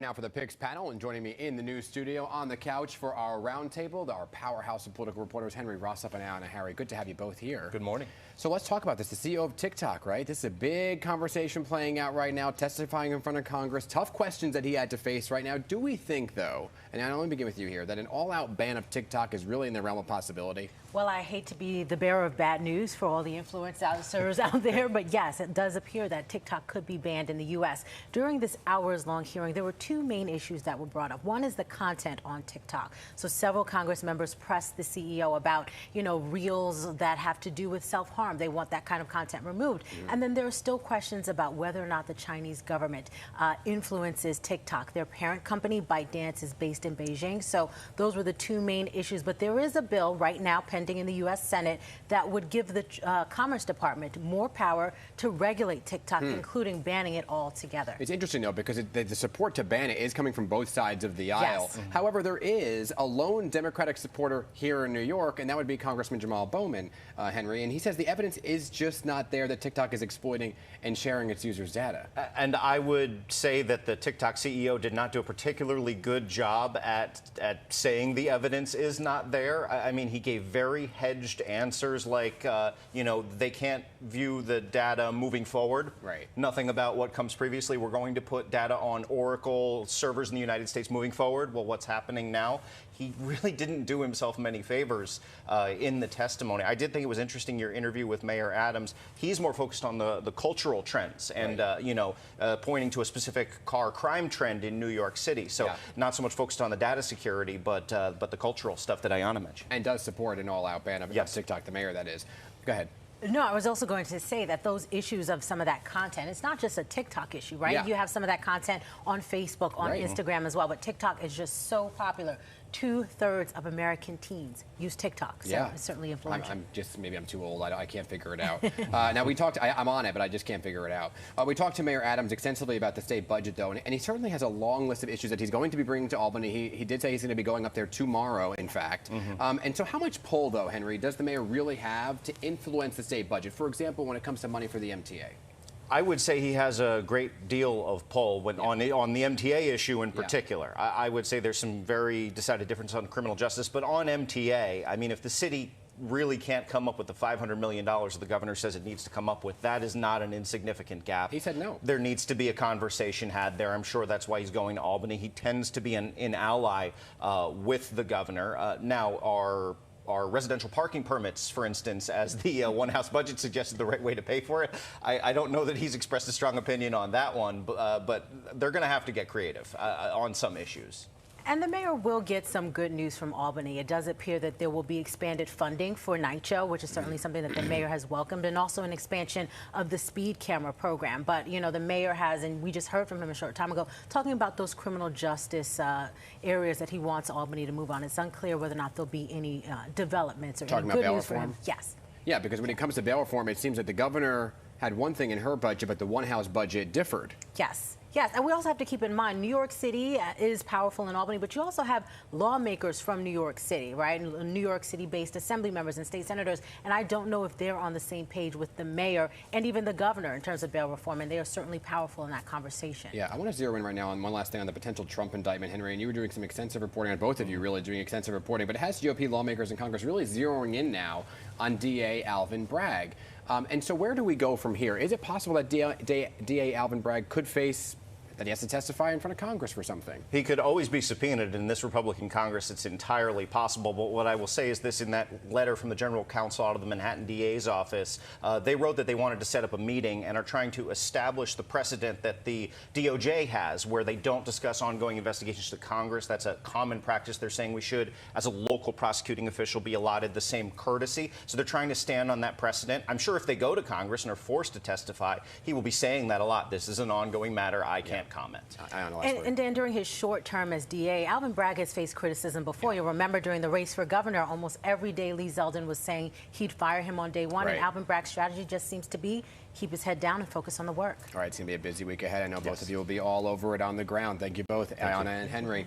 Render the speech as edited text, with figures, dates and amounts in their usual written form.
Now for the PIX panel, and joining me in the news studio on the couch for our roundtable, our powerhouse of political reporters, Henry Rossop and Anna Harry. Good to have you both here. Good morning. So let's talk about this. The CEO of TikTok, right? This is a big conversation playing out right now, testifying in front of Congress. Tough questions that he had to face right now. Do we think, though, and Anna, let me begin with you here, that an all-out ban of TikTok is really in the realm of possibility? Well, I hate to be the bearer of bad news for all the influencers out there, but yes, it does appear that TikTok could be banned in the U.S. During this hours-long hearing, there were two main issues that were brought up. One is the content on TikTok. So several Congress members pressed the CEO about, reels that have to do with self-harm. They want that kind of content removed. And then there are still questions about whether or not the Chinese government influences TikTok. Their parent company, ByteDance, is based in Beijing. So those were the two main issues. But there is a bill right now pending in the U.S. Senate that would give the Commerce Department more power to regulate TikTok, including banning it altogether. It's interesting, though, because the support to ban it is coming from both sides of the aisle. Yes. However, there is a lone Democratic supporter here in New York, and that would be Congressman Jamal Bowman, Henry, and he says the evidence is just not there that TikTok is exploiting and sharing its users' data. And I would say that the TikTok CEO did not do a particularly good job at saying the evidence is not there. I mean, he gave very hedged answers like, they can't view the data moving forward. Right. Nothing about what comes previously. We're going to put data on Oracle servers in the United States moving forward. Well, what's happening now? He really didn't do himself many favors in the testimony. I did think it was interesting, your interview with Mayor Adams. He's more focused on the cultural trends and, pointing to a specific car crime trend in New York City. So not so much focused on the data security, but the cultural stuff that Ayanna mentioned. And does support an all-out ban of TikTok, the mayor, that is. Go ahead. No, I was also going to say that those issues of some of that content, it's not just a TikTok issue, right? Yeah. You have some of that content on Facebook, on Instagram as well, but TikTok is just so popular. 2/3 of American teens use TikTok, so it's certainly influential. Maybe I'm too old. I can't figure it out. Now, we talked, I'm on it, but I just can't figure it out. We talked to Mayor Adams extensively about the state budget, though, and he certainly has a long list of issues that he's going to be bringing to Albany. He did say he's going to be going up there tomorrow, in fact. And so how much pull, though, Henry, does the mayor really have to influence the state budget? For example, when it comes to money for the MTA? I would say he has a great deal of pull on the MTA issue in particular. I would say there's some very decided difference on criminal justice, but on MTA, I mean, if the city really can't come up with the $500 million the governor says it needs to come up with, that is not an insignificant gap. He said no. There needs to be a conversation had there. I'm sure that's why he's going to Albany. He tends to be an ally with the governor. Now, our residential parking permits, for instance, as the one House budget suggested the right way to pay for it. I don't know that he's expressed a strong opinion on that one, but they're going to have to get creative on some issues. And the mayor will get some good news from Albany. It does appear that there will be expanded funding for NYCHA, which is certainly something that the mayor has welcomed, and also an expansion of the speed camera program. But, the mayor has, and we just heard from him a short time ago, talking about those criminal justice areas that he wants Albany to move on. It's unclear whether or not there'll be any developments or any good news for him. Yes. Yeah, because when it comes to bail reform, it seems that the governor had one thing in her budget, but the one House budget differed. Yes. Yes, and we also have to keep in mind, New York City is powerful in Albany, but you also have lawmakers from New York City, right? New York City-based assembly members and state senators, and I don't know if they're on the same page with the mayor and even the governor in terms of bail reform, and they are certainly powerful in that conversation. Yeah, I want to zero in right now on one last thing on the potential Trump indictment, Henry, and you were doing some extensive reporting on both of you, really doing extensive reporting, but it has GOP lawmakers in Congress really zeroing in now on DA Alvin Bragg. And so where do we go from here? Is it possible that DA Alvin Bragg could face that he has to testify in front of Congress for something? He could always be subpoenaed in this Republican Congress. It's entirely possible. But what I will say is this: in that letter from the general counsel out of the Manhattan DA's office, they wrote that they wanted to set up a meeting and are trying to establish the precedent that the DOJ has, where they don't discuss ongoing investigations to Congress. That's a common practice. They're saying we should, as a local prosecuting official, be allotted the same courtesy. So they're trying to stand on that precedent. I'm sure if they go to Congress and are forced to testify, he will be saying that a lot. This is an ongoing matter. I can't comment. And Dan, during his short term as DA, Alvin Bragg has faced criticism before. You'll remember during the race for governor, almost every day Lee Zeldin was saying he'd fire him on day one, and Alvin Bragg's strategy just seems to be keep his head down and focus on the work. All right, it's going to be a busy week ahead. I know both of you will be all over it on the ground. Thank you both, Ayanna and Henry.